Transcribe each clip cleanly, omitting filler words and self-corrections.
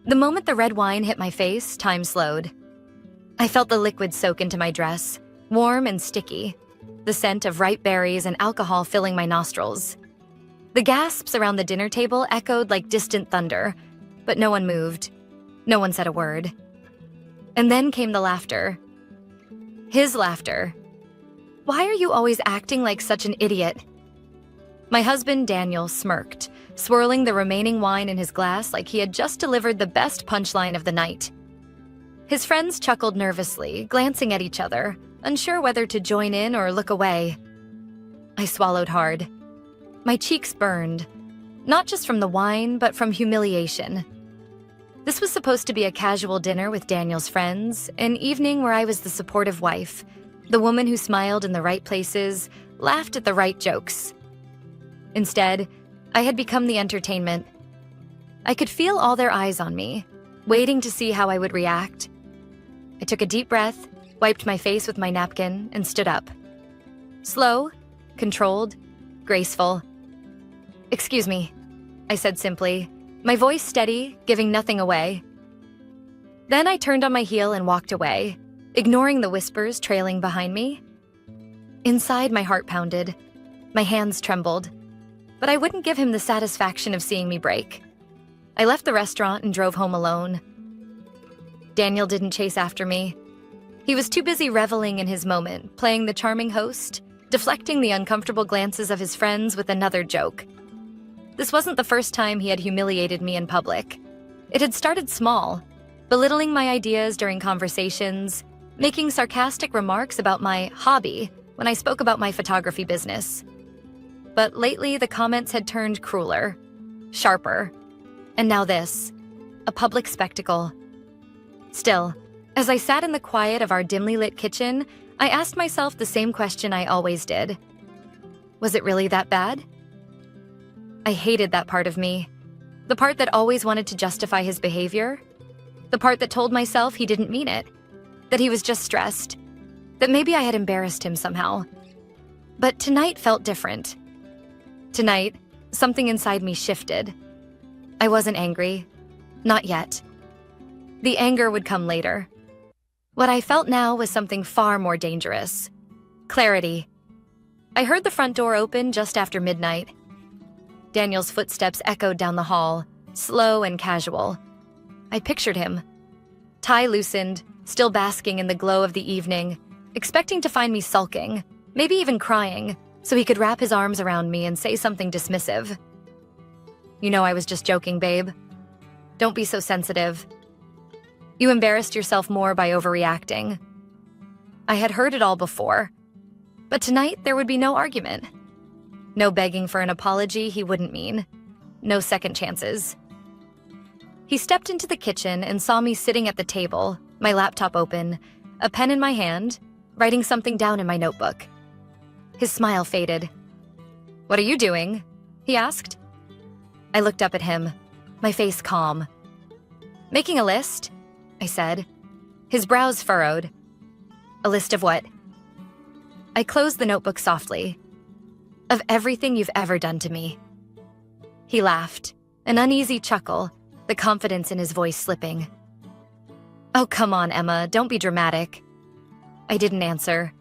The moment the red wine hit my face, time slowed. I felt the liquid soak into my dress, warm and sticky, the scent of ripe berries and alcohol filling my nostrils. The gasps around the dinner table echoed like distant thunder, but no one moved. No one said a word. And then came the laughter. His laughter. Why are you always acting like such an idiot? My husband, Daniel, smirked, swirling the remaining wine in his glass like he had just delivered the best punchline of the night. His friends chuckled nervously, glancing at each other, unsure whether to join in or look away. I swallowed hard. My cheeks burned, not just from the wine, but from humiliation. This was supposed to be a casual dinner with Daniel's friends, an evening where I was the supportive wife, the woman who smiled in the right places, laughed at the right jokes. Instead, I had become the entertainment. I could feel all their eyes on me, waiting to see how I would react. I took a deep breath, wiped my face with my napkin, and stood up. Slow, controlled, graceful. "Excuse me," I said simply, my voice steady, giving nothing away. Then I turned on my heel and walked away, ignoring the whispers trailing behind me. Inside, my heart pounded. My hands trembled. But I wouldn't give him the satisfaction of seeing me break. I left the restaurant and drove home alone. Daniel didn't chase after me. He was too busy reveling in his moment, playing the charming host, deflecting the uncomfortable glances of his friends with another joke. This wasn't the first time he had humiliated me in public. It had started small, belittling my ideas during conversations, making sarcastic remarks about my hobby when I spoke about my photography business. But lately, the comments had turned crueler, sharper, and now this, a public spectacle. Still, as I sat in the quiet of our dimly lit kitchen, I asked myself the same question I always did. Was it really that bad? I hated that part of me, the part that always wanted to justify his behavior, the part that told myself he didn't mean it, that he was just stressed, that maybe I had embarrassed him somehow. But tonight felt different. Tonight, something inside me shifted. I wasn't angry. Not yet. The anger would come later. What I felt now was something far more dangerous. Clarity. I heard the front door open just after midnight. Daniel's footsteps echoed down the hall, slow and casual. I pictured him. Tie loosened, still basking in the glow of the evening, expecting to find me sulking, maybe even crying, so he could wrap his arms around me and say something dismissive. "You know I was just joking, babe. Don't be so sensitive. You embarrassed yourself more by overreacting." I had heard it all before, but tonight there would be no argument. No begging for an apology he wouldn't mean. No second chances. He stepped into the kitchen and saw me sitting at the table, my laptop open, a pen in my hand, writing something down in my notebook. His smile faded. "What are you doing?" he asked. I looked up at him, my face calm. "Making a list," I said. His brows furrowed. "A list of what?" I closed the notebook softly. "Of everything you've ever done to me." He laughed, an uneasy chuckle, the confidence in his voice slipping. "Oh, come on, Emma, don't be dramatic." I didn't answer.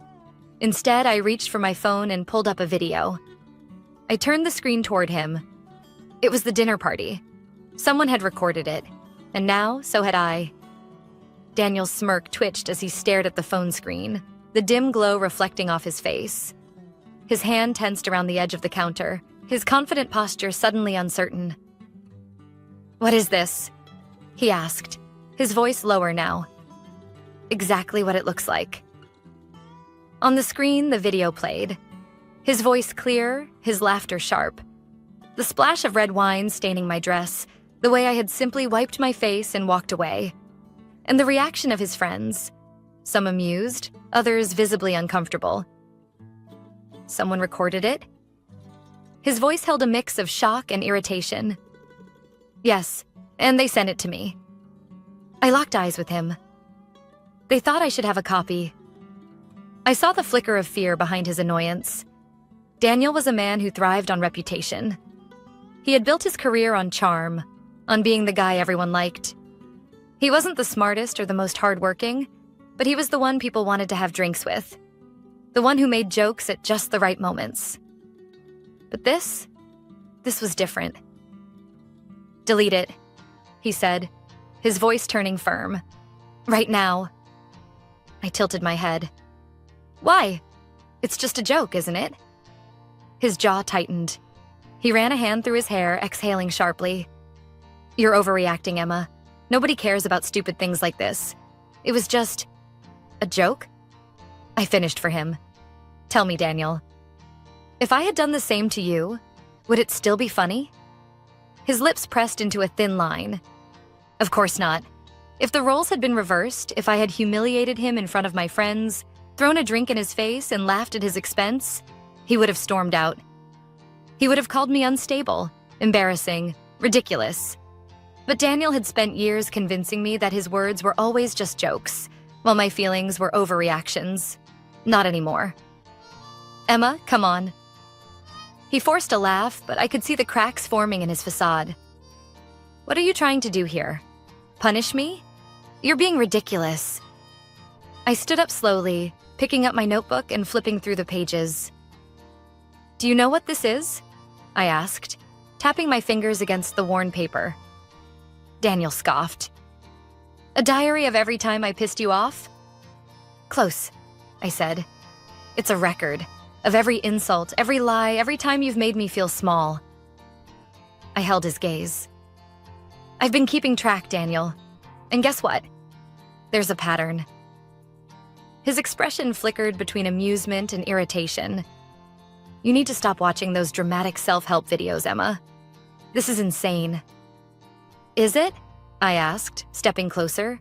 Instead, I reached for my phone and pulled up a video. I turned the screen toward him. It was the dinner party. Someone had recorded it, and now so had I. Daniel's smirk twitched as he stared at the phone screen, the dim glow reflecting off his face. His hand tensed around the edge of the counter, his confident posture suddenly uncertain. "What is this?" he asked, his voice lower now. "Exactly what it looks like." On the screen, the video played. His voice clear, his laughter sharp. The splash of red wine staining my dress, the way I had simply wiped my face and walked away. And the reaction of his friends, some amused, others visibly uncomfortable. Someone recorded it? His voice held a mix of shock and irritation. "Yes, and they sent it to me." I locked eyes with him. They thought I should have a copy. I saw the flicker of fear behind his annoyance. Daniel was a man who thrived on reputation. He had built his career on charm, on being the guy everyone liked. He wasn't the smartest or the most hardworking, but he was the one people wanted to have drinks with. The one who made jokes at just the right moments. But this was different. "Delete it," he said, his voice turning firm. "Right now." I tilted my head. "Why? It's just a joke, isn't it?" His jaw tightened. He ran a hand through his hair, exhaling sharply. "You're overreacting, Emma. Nobody cares about stupid things like this. It was just a joke?" I finished for him. "Tell me, Daniel. If I had done the same to you, would it still be funny?" His lips pressed into a thin line. "Of course not. If the roles had been reversed, if I had humiliated him in front of my friends, thrown a drink in his face, and laughed at his expense, he would have stormed out. He would have called me unstable, embarrassing, ridiculous. But Daniel had spent years convincing me that his words were always just jokes, while my feelings were overreactions. Not anymore. "Emma, come on." He forced a laugh, but I could see the cracks forming in his facade. "What are you trying to do here? Punish me? You're being ridiculous." I stood up slowly, picking up my notebook and flipping through the pages. "Do you know what this is?" I asked, tapping my fingers against the worn paper. Daniel scoffed. "A diary of every time I pissed you off?" "Close," I said. "It's a record of every insult, every lie, every time you've made me feel small." I held his gaze. "I've been keeping track, Daniel. And guess what? There's a pattern." His expression flickered between amusement and irritation. "You need to stop watching those dramatic self-help videos, Emma. This is insane." "Is it?" I asked, stepping closer.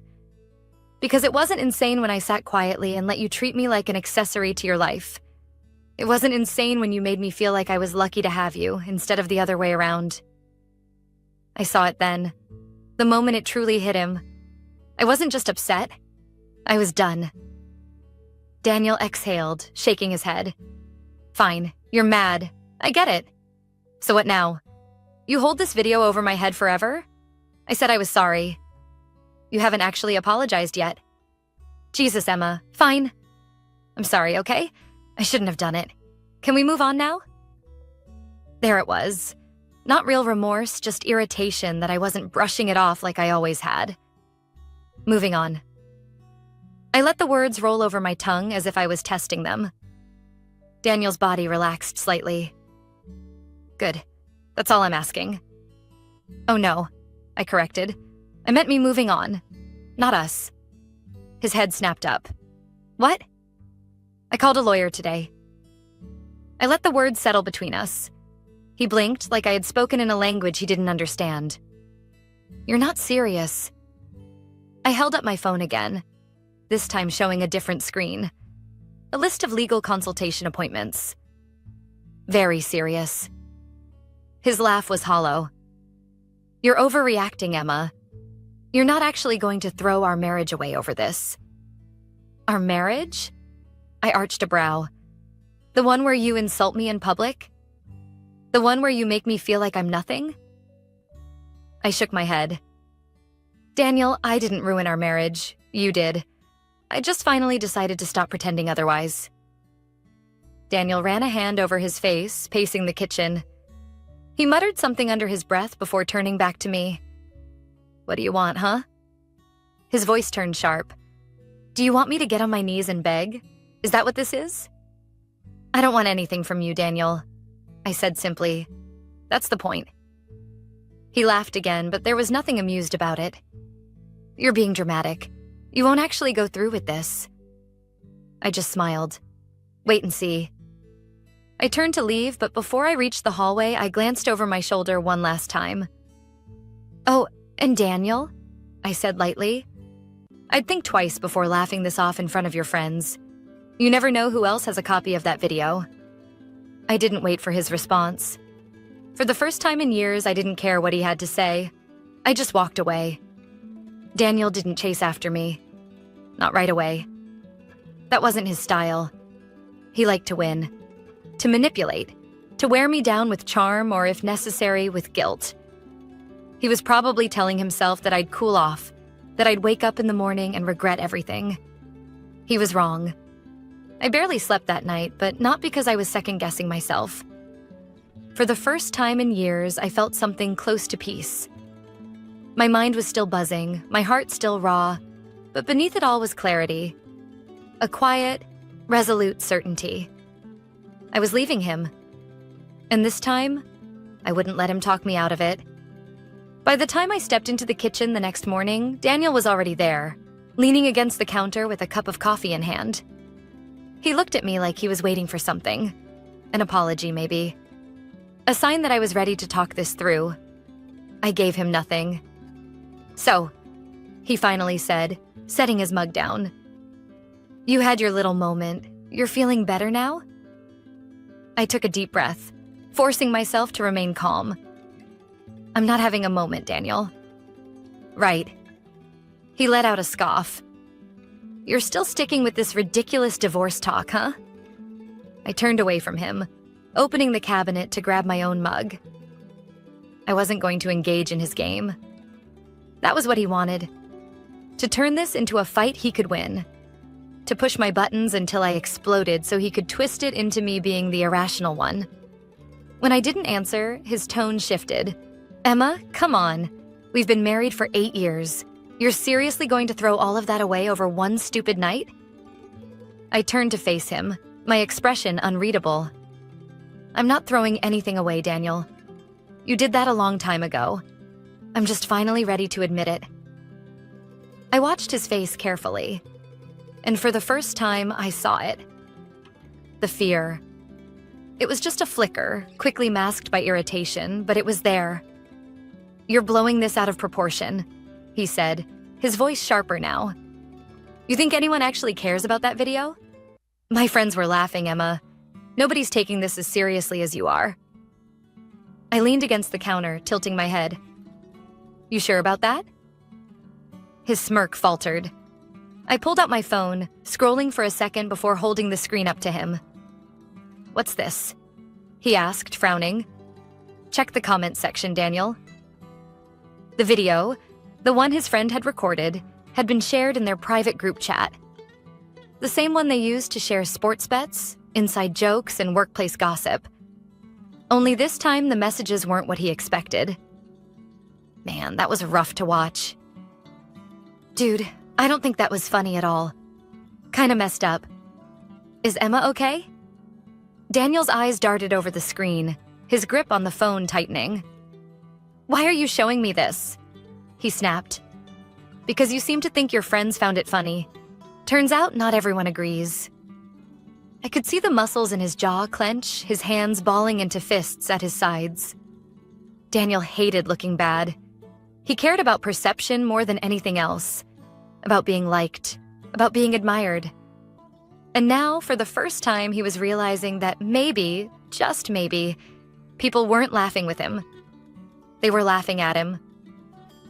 "Because it wasn't insane when I sat quietly and let you treat me like an accessory to your life. It wasn't insane when you made me feel like I was lucky to have you instead of the other way around." I saw it then, the moment it truly hit him. I wasn't just upset. I was done. Daniel exhaled, shaking his head. "Fine, you're mad. I get it. So what now? You hold this video over my head forever?" I said I was sorry. "You haven't actually apologized yet." "Jesus, Emma. Fine. I'm sorry, okay? I shouldn't have done it. Can we move on now?" There it was. Not real remorse, just irritation that I wasn't brushing it off like I always had. Moving on. I let the words roll over my tongue as if I was testing them. Daniel's body relaxed slightly. "Good. That's all I'm asking." "Oh no," I corrected. "I meant me moving on, not us." His head snapped up. "What?" "I called a lawyer today." I let the words settle between us. He blinked like I had spoken in a language he didn't understand. "You're not serious." I held up my phone again, this time showing a different screen. A list of legal consultation appointments. "Very serious." His laugh was hollow. "You're overreacting, Emma. You're not actually going to throw our marriage away over this." "Our marriage?" I arched a brow. "The one where you insult me in public? The one where you make me feel like I'm nothing?" I shook my head. "Daniel, I didn't ruin our marriage. You did. I just finally decided to stop pretending otherwise." Daniel ran a hand over his face, pacing the kitchen. He muttered something under his breath before turning back to me. "What do you want, huh?" His voice turned sharp. "Do you want me to get on my knees and beg? Is that what this is?" "I don't want anything from you, Daniel," I said simply. "That's the point." He laughed again, but there was nothing amused about it. "You're being dramatic. You won't actually go through with this." I just smiled. "Wait and see." I turned to leave, but before I reached the hallway, I glanced over my shoulder one last time. "Oh, and Daniel?" I said lightly. "I'd think twice before laughing this off in front of your friends. You never know who else has a copy of that video." I didn't wait for his response. For the first time in years, I didn't care what he had to say. I just walked away. Daniel didn't chase after me. Not right away. That wasn't his style. He liked to win. To manipulate. To wear me down with charm or, if necessary, with guilt. He was probably telling himself that I'd cool off, that I'd wake up in the morning and regret everything. He was wrong. I barely slept that night, but not because I was second-guessing myself. For the first time in years, I felt something close to peace. My mind was still buzzing, my heart still raw, but beneath it all was clarity. A quiet, resolute certainty. I was leaving him. And this time, I wouldn't let him talk me out of it. By the time I stepped into the kitchen the next morning, Daniel was already there, leaning against the counter with a cup of coffee in hand. He looked at me like he was waiting for something. An apology, maybe. A sign that I was ready to talk this through. I gave him nothing. "So," he finally said, setting his mug down. "You had your little moment. You're feeling better now?" I took a deep breath, forcing myself to remain calm. "I'm not having a moment, Daniel." "Right." He let out a scoff. "You're still sticking with this ridiculous divorce talk, huh?" I turned away from him, opening the cabinet to grab my own mug. I wasn't going to engage in his game. That was what he wanted. To turn this into a fight he could win. To push my buttons until I exploded so he could twist it into me being the irrational one. When I didn't answer, his tone shifted. "Emma, come on. We've been married for 8 years. You're seriously going to throw all of that away over one stupid night?" I turned to face him, my expression unreadable. "I'm not throwing anything away, Daniel. You did that a long time ago. I'm just finally ready to admit it." I watched his face carefully, and for the first time, I saw it. The fear. It was just a flicker, quickly masked by irritation, but it was there. "You're blowing this out of proportion," he said, his voice sharper now. "You think anyone actually cares about that video?" "My friends were laughing, Emma. Nobody's taking this as seriously as you are." I leaned against the counter, tilting my head. "You sure about that?" His smirk faltered. I pulled out my phone, scrolling for a second before holding the screen up to him. "What's this?" he asked, frowning. "Check the comments section, Daniel." The video, the one his friend had recorded, had been shared in their private group chat. The same one they used to share sports bets, inside jokes, and workplace gossip. Only this time, the messages weren't what he expected. Man, that was rough to watch. "Dude, I don't think that was funny at all. Kinda messed up. Is Emma okay?" Daniel's eyes darted over the screen, his grip on the phone tightening. "Why are you showing me this?" he snapped. "Because you seem to think your friends found it funny. Turns out not everyone agrees." I could see the muscles in his jaw clench, his hands balling into fists at his sides. Daniel hated looking bad. He cared about perception more than anything else. About being liked, about being admired. And now, for the first time, he was realizing that maybe, just maybe, people weren't laughing with him. They were laughing at him.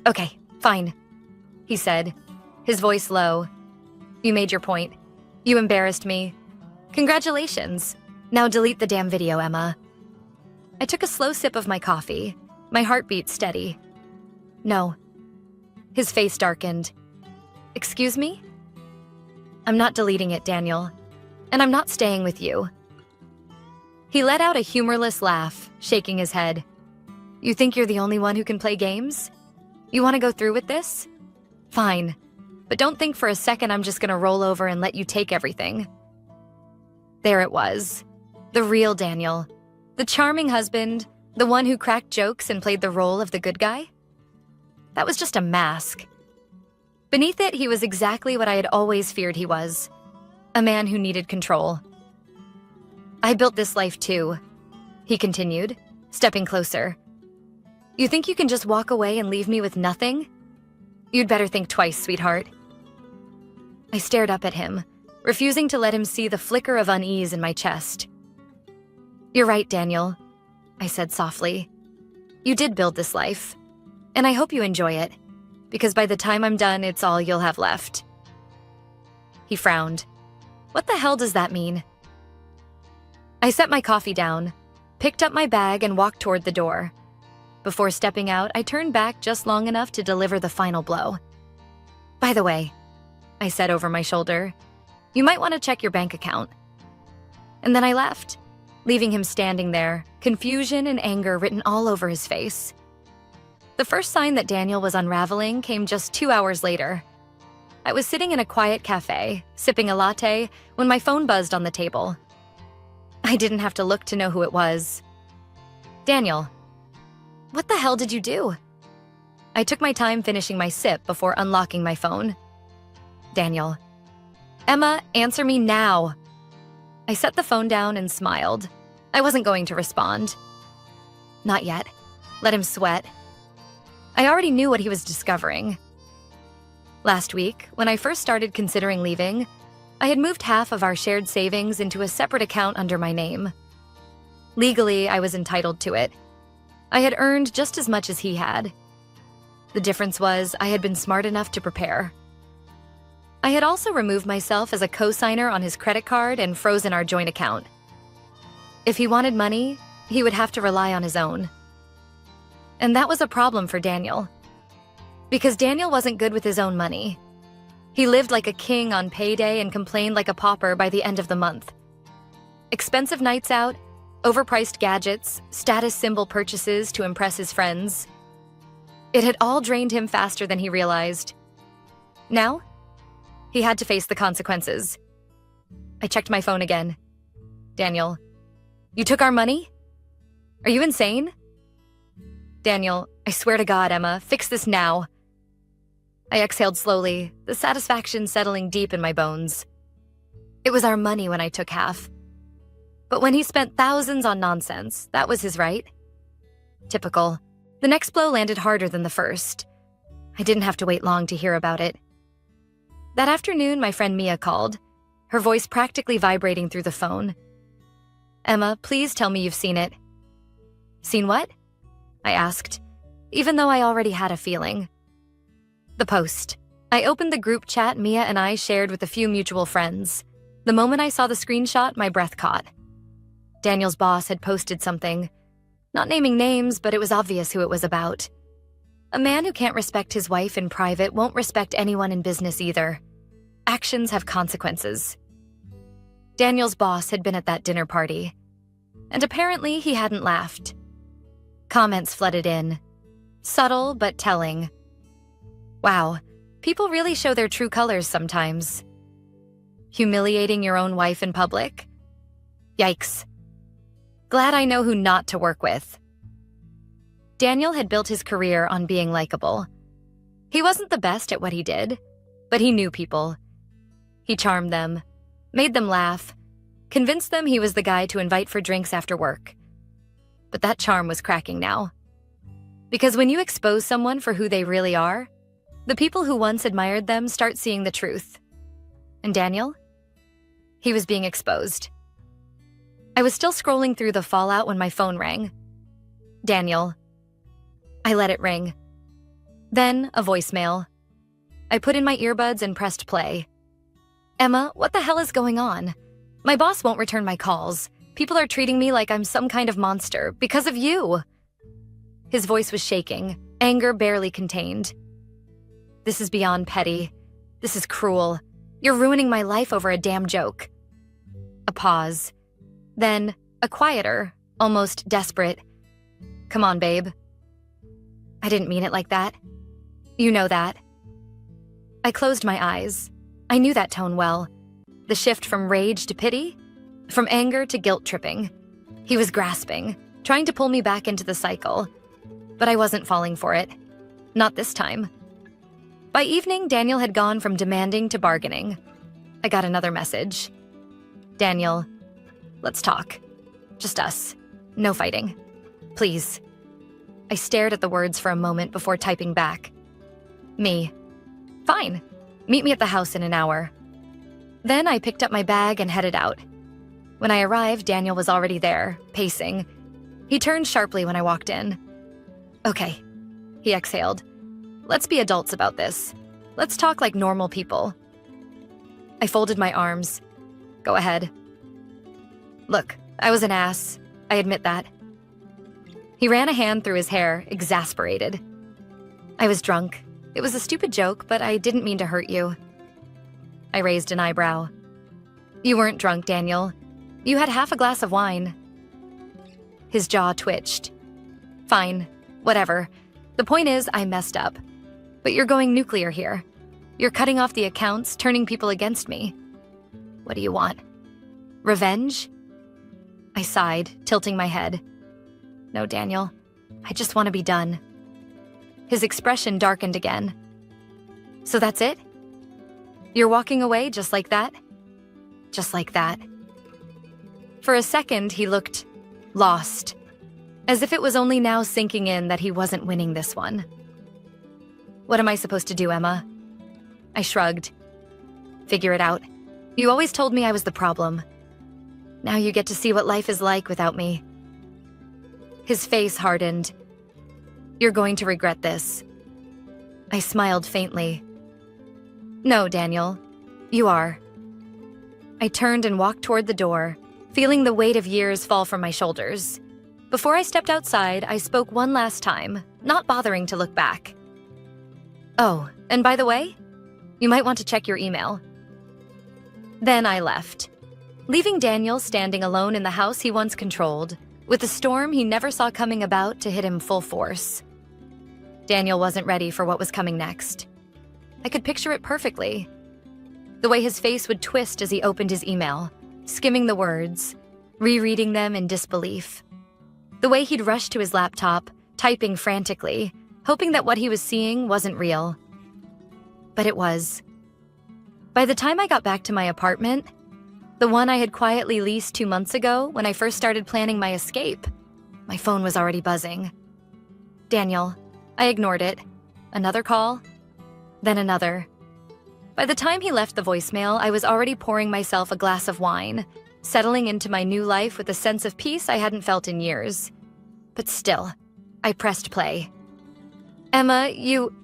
"Okay, fine," he said, his voice low. "You made your point. You embarrassed me. Congratulations. Now delete the damn video, Emma." I took a slow sip of my coffee, my heartbeat steady. "No." His face darkened. "Excuse me?" "I'm not deleting it, Daniel. And I'm not staying with you." He let out a humorless laugh, shaking his head. "You think you're the only one who can play games? You want to go through with this? Fine. But don't think for a second I'm just going to roll over and let you take everything." There it was. The real Daniel. The charming husband, the one who cracked jokes and played the role of the good guy. That was just a mask. Beneath it, he was exactly what I had always feared he was. A man who needed control. "I built this life too," he continued, stepping closer. "You think you can just walk away and leave me with nothing? You'd better think twice, sweetheart." I stared up at him, refusing to let him see the flicker of unease in my chest. "You're right, Daniel," I said softly. "You did build this life, and I hope you enjoy it, because by the time I'm done, it's all you'll have left." He frowned. "What the hell does that mean?" I set my coffee down, picked up my bag, and walked toward the door. Before stepping out, I turned back just long enough to deliver the final blow. By the way, I said over my shoulder, you might want to check your bank account. And then I left, leaving him standing there, confusion and anger written all over his face. The first sign that Daniel was unraveling came just 2 hours later. I was sitting in a quiet cafe, sipping a latte, when my phone buzzed on the table. I didn't have to look to know who it was. Daniel, what the hell did you do? I took my time finishing my sip before unlocking my phone. Daniel. Emma, answer me now. I set the phone down and smiled. I wasn't going to respond. Not yet. Let him sweat. I already knew what he was discovering. Last week, when I first started considering leaving, I had moved half of our shared savings into a separate account under my name. Legally, I was entitled to it. I had earned just as much as he had. The difference was I had been smart enough to prepare. I had also removed myself as a co-signer on his credit card and frozen our joint account. If he wanted money, he would have to rely on his own. And that was a problem for Daniel. Because Daniel wasn't good with his own money. He lived like a king on payday and complained like a pauper by the end of the month. Expensive nights out, overpriced gadgets, status symbol purchases to impress his friends. It had all drained him faster than he realized. Now, he had to face the consequences. I checked my phone again. Daniel, you took our money? Are you insane? Daniel, I swear to God, Emma, fix this now. I exhaled slowly, the satisfaction settling deep in my bones. It was our money when I took half. But when he spent thousands on nonsense, that was his right. Typical. The next blow landed harder than the first. I didn't have to wait long to hear about it. That afternoon, my friend Mia called, her voice practically vibrating through the phone. Emma, please tell me you've seen it. Seen what? I asked, even though I already had a feeling. The post. I opened the group chat Mia and I shared with a few mutual friends. The moment I saw the screenshot, my breath caught. Daniel's boss had posted something. Not naming names, but it was obvious who it was about. A man who can't respect his wife in private won't respect anyone in business either. Actions have consequences. Daniel's boss had been at that dinner party. And apparently he hadn't laughed. Comments flooded in. Subtle but telling. Wow, people really show their true colors sometimes. Humiliating your own wife in public? Yikes. Glad I know who not to work with. Daniel had built his career on being likable. He wasn't the best at what he did, but he knew people. He charmed them, made them laugh, convinced them he was the guy to invite for drinks after work. But that charm was cracking now. Because when you expose someone for who they really are, the people who once admired them start seeing the truth. And Daniel? He was being exposed. I was still scrolling through the fallout when my phone rang. Daniel. I let it ring. Then a voicemail. I put in my earbuds and pressed play. Emma, what the hell is going on? My boss won't return my calls. People are treating me like I'm some kind of monster because of you. His voice was shaking, anger barely contained. This is beyond petty. This is cruel. You're ruining my life over a damn joke. A pause. Then, a quieter, almost desperate. Come on, babe. I didn't mean it like that. You know that. I closed my eyes. I knew that tone well. The shift from rage to pity, from anger to guilt-tripping. He was grasping, trying to pull me back into the cycle. But I wasn't falling for it. Not this time. By evening, Daniel had gone from demanding to bargaining. I got another message. Daniel, let's talk. Just us. No fighting. Please. I stared at the words for a moment before typing back. Me. Fine. Meet me at the house in an hour. Then I picked up my bag and headed out. When I arrived, Daniel was already there, pacing. He turned sharply when I walked in. Okay, he exhaled. Let's be adults about this. Let's talk like normal people. I folded my arms. Go ahead. Look, I was an ass. I admit that. He ran a hand through his hair, exasperated. I was drunk. It was a stupid joke, but I didn't mean to hurt you. I raised an eyebrow. You weren't drunk, Daniel. You had half a glass of wine. His jaw twitched. Fine, whatever. The point is, I messed up. But you're going nuclear here. You're cutting off the accounts, turning people against me. What do you want? Revenge? I sighed, tilting my head. No, Daniel. I just want to be done. His expression darkened again. So that's it? You're walking away just like that? Just like that. For a second, he looked lost, as if it was only now sinking in that he wasn't winning this one. What am I supposed to do, Emma? I shrugged. Figure it out. You always told me I was the problem. Now you get to see what life is like without me. His face hardened. You're going to regret this. I smiled faintly. No, Daniel. You are. I turned and walked toward the door, feeling the weight of years fall from my shoulders. Before I stepped outside, I spoke one last time, not bothering to look back. Oh, and by the way, you might want to check your email. Then I left, leaving Daniel standing alone in the house he once controlled, with a storm he never saw coming about to hit him full force. Daniel wasn't ready for what was coming next. I could picture it perfectly. The way his face would twist as he opened his email, skimming the words, rereading them in disbelief. The way he'd rush to his laptop, typing frantically, hoping that what he was seeing wasn't real. But it was. By the time I got back to my apartment, the one I had quietly leased 2 months ago when I first started planning my escape, my phone was already buzzing. Daniel. I ignored it. Another call. Then another. By the time he left the voicemail, I was already pouring myself a glass of wine, settling into my new life with a sense of peace I hadn't felt in years. But still, I pressed play. Emma, you...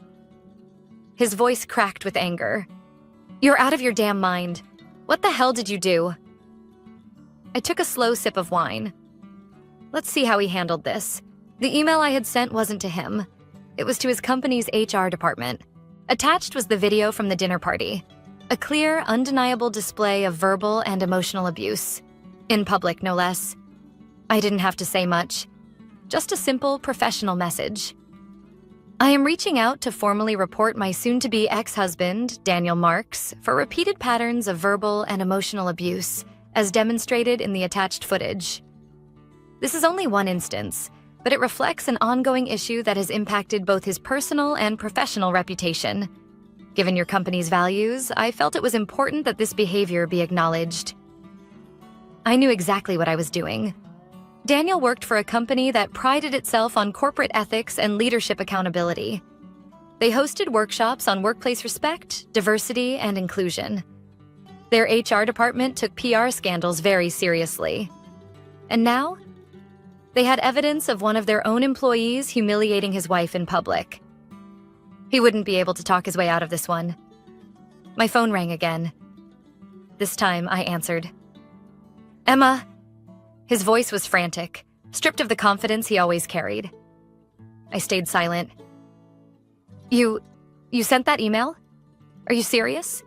His voice cracked with anger. You're out of your damn mind. What the hell did you do? I took a slow sip of wine. Let's see how he handled this. The email I had sent wasn't to him. It was to his company's HR department. Attached was the video from the dinner party. A clear, undeniable display of verbal and emotional abuse. In public, no less. I didn't have to say much. Just a simple, professional message. I am reaching out to formally report my soon-to-be ex-husband, Daniel Marks, for repeated patterns of verbal and emotional abuse, as demonstrated in the attached footage. This is only one instance, but it reflects an ongoing issue that has impacted both his personal and professional reputation. Given your company's values, I felt it was important that this behavior be acknowledged. I knew exactly what I was doing. Daniel worked for a company that prided itself on corporate ethics and leadership accountability. They hosted workshops on workplace respect, diversity, and inclusion. Their HR department took PR scandals very seriously. And now, they had evidence of one of their own employees humiliating his wife in public. He wouldn't be able to talk his way out of this one. My phone rang again. This time, I answered. Emma. His voice was frantic, stripped of the confidence he always carried. I stayed silent. You sent that email? Are you serious?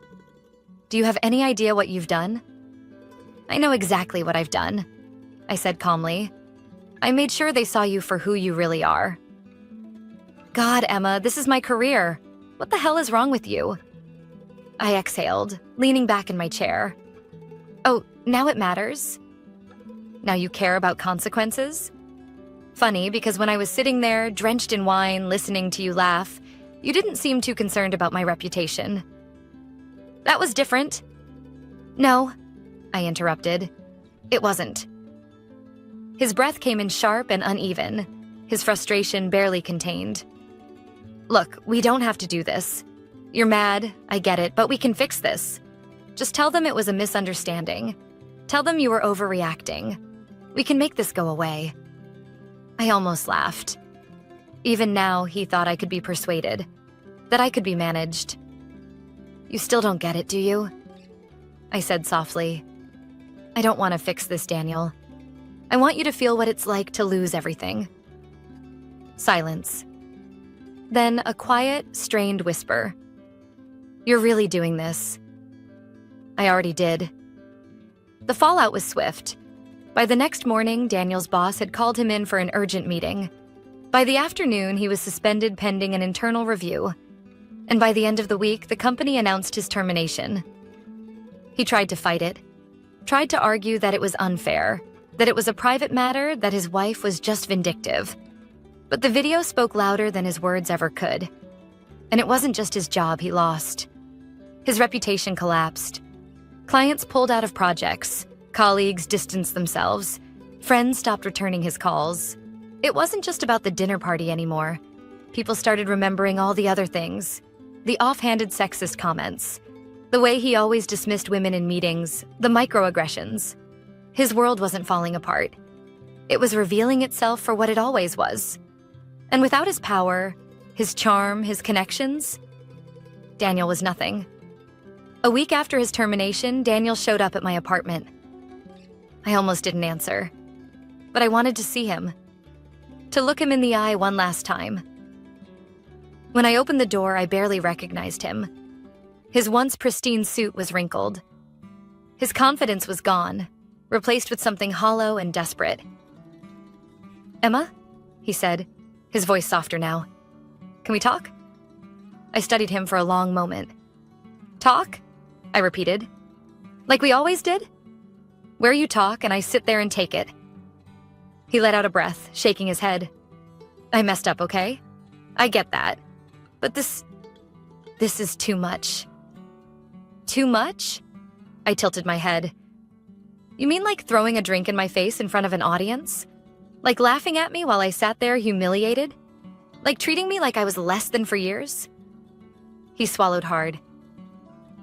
Do you have any idea what you've done? I know exactly what I've done, I said calmly. I made sure they saw you for who you really are. God, Emma, this is my career. What the hell is wrong with you? I exhaled, leaning back in my chair. Oh, now it matters? Now you care about consequences? Funny, because when I was sitting there, drenched in wine, listening to you laugh, you didn't seem too concerned about my reputation. That was different. No, I interrupted. It wasn't. His breath came in sharp and uneven, his frustration barely contained. Look, we don't have to do this. You're mad, I get it, but we can fix this. Just tell them it was a misunderstanding. Tell them you were overreacting. We can make this go away. I almost laughed. Even now, he thought I could be persuaded, that I could be managed. You still don't get it, do you? I said softly. I don't want to fix this, Daniel. I want you to feel what it's like to lose everything. Silence. Then a quiet, strained whisper. "You're really doing this." I already did. The fallout was swift. By the next morning, Daniel's boss had called him in for an urgent meeting. By the afternoon, he was suspended pending an internal review. And by the end of the week, the company announced his termination. He tried to fight it, tried to argue that it was unfair, that it was a private matter, that his wife was just vindictive. But the video spoke louder than his words ever could. And it wasn't just his job he lost. His reputation collapsed. Clients pulled out of projects, colleagues distanced themselves, friends stopped returning his calls. It wasn't just about the dinner party anymore. People started remembering all the other things. The offhanded sexist comments, the way he always dismissed women in meetings, the microaggressions. His world wasn't falling apart. It was revealing itself for what it always was. And without his power, his charm, his connections, Daniel was nothing. A week after his termination, Daniel showed up at my apartment. I almost didn't answer, but I wanted to see him, to look him in the eye one last time. When I opened the door, I barely recognized him. His once pristine suit was wrinkled. His confidence was gone, replaced with something hollow and desperate. "Emma?" he said, his voice softer now. "Can we talk?" I studied him for a long moment. "Talk?" I repeated. "Like we always did? Where you talk and I sit there and take it." He let out a breath, shaking his head. "I messed up, okay? I get that. But this is too much." "Too much?" I tilted my head. "You mean like throwing a drink in my face in front of an audience? Like laughing at me while I sat there humiliated? Like treating me like I was less than for years?" He swallowed hard.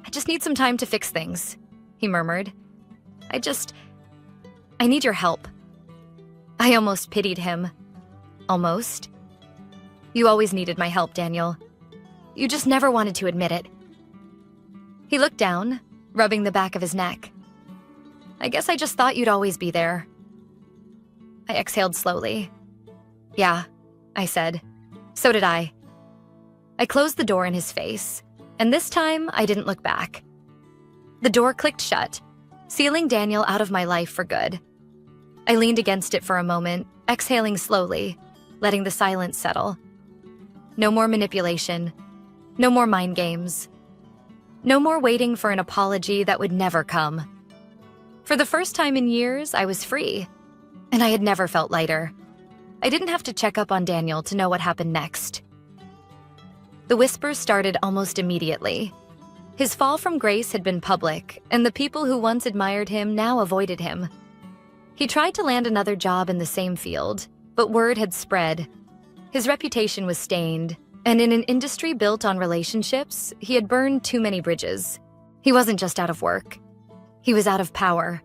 "I just need some time to fix things," he murmured. I need your help." I almost pitied him. Almost. "You always needed my help, Daniel. You just never wanted to admit it." He looked down, rubbing the back of his neck. "I guess I just thought you'd always be there." I exhaled slowly. "Yeah," I said. "So did I." I closed the door in his face, and this time I didn't look back. The door clicked shut, sealing Daniel out of my life for good. I leaned against it for a moment, exhaling slowly, letting the silence settle. No more manipulation. No more mind games. No more waiting for an apology that would never come. For the first time in years, I was free, and I had never felt lighter. I didn't have to check up on Daniel to know what happened next. The whispers started almost immediately. His fall from grace had been public, and the people who once admired him now avoided him. He tried to land another job in the same field, but word had spread. His reputation was stained, and in an industry built on relationships, he had burned too many bridges. He wasn't just out of work. He was out of power.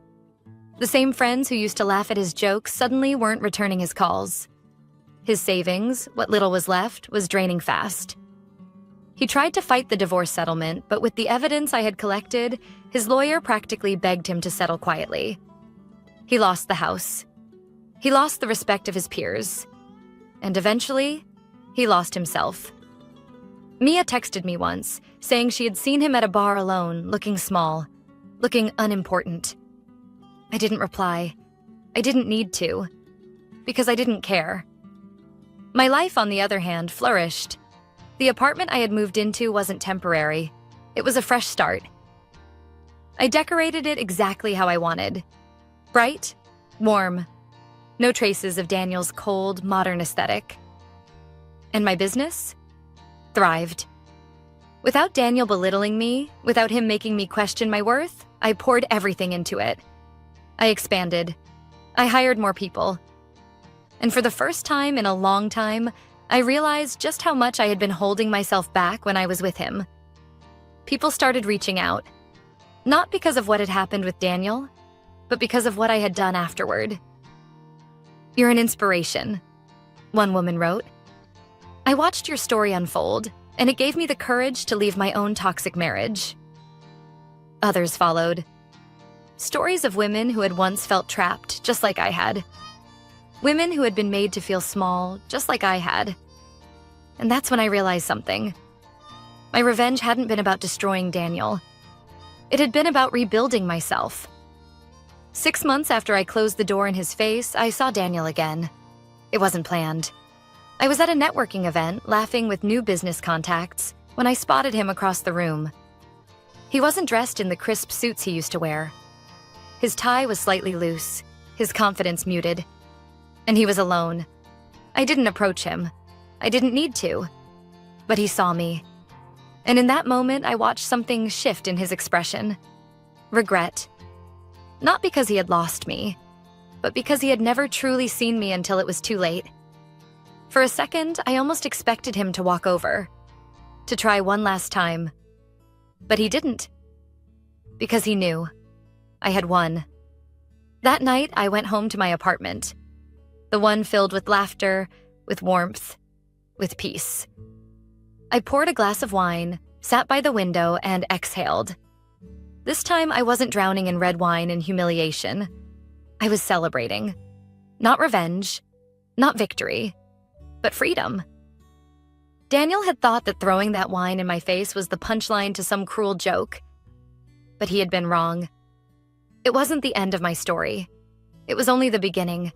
The same friends who used to laugh at his jokes suddenly weren't returning his calls. His savings, what little was left, was draining fast. He tried to fight the divorce settlement, but with the evidence I had collected, his lawyer practically begged him to settle quietly. He lost the house. He lost the respect of his peers. And eventually, he lost himself. Mia texted me once, saying she had seen him at a bar alone, looking small, looking unimportant. I didn't reply. I didn't need to, because I didn't care. My life, on the other hand, flourished. The apartment I had moved into wasn't temporary. It was a fresh start. I decorated it exactly how I wanted. Bright, warm, no traces of Daniel's cold, modern aesthetic. And my business thrived. Without Daniel belittling me, without him making me question my worth, I poured everything into it. I expanded. I hired more people. And for the first time in a long time, I realized just how much I had been holding myself back when I was with him. People started reaching out, not because of what had happened with Daniel, but because of what I had done afterward. "You're an inspiration," one woman wrote. "I watched your story unfold, and it gave me the courage to leave my own toxic marriage." Others followed. Stories of women who had once felt trapped, just like I had. Women who had been made to feel small, just like I had. And that's when I realized something. My revenge hadn't been about destroying Daniel. It had been about rebuilding myself. 6 months after I closed the door in his face, I saw Daniel again. It wasn't planned. I was at a networking event, laughing with new business contacts, when I spotted him across the room. He wasn't dressed in the crisp suits he used to wear. His tie was slightly loose, his confidence muted. And he was alone. I didn't approach him. I didn't need to. But he saw me. And in that moment, I watched something shift in his expression. Regret. Not because he had lost me, but because he had never truly seen me until it was too late. For a second, I almost expected him to walk over, to try one last time. But he didn't. Because he knew. I had won. That night, I went home to my apartment. The one filled with laughter, with warmth, with peace. I poured a glass of wine, sat by the window, and exhaled. This time, I wasn't drowning in red wine and humiliation. I was celebrating. Not revenge, not victory, but freedom. Daniel had thought that throwing that wine in my face was the punchline to some cruel joke. But he had been wrong. It wasn't the end of my story. It was only the beginning.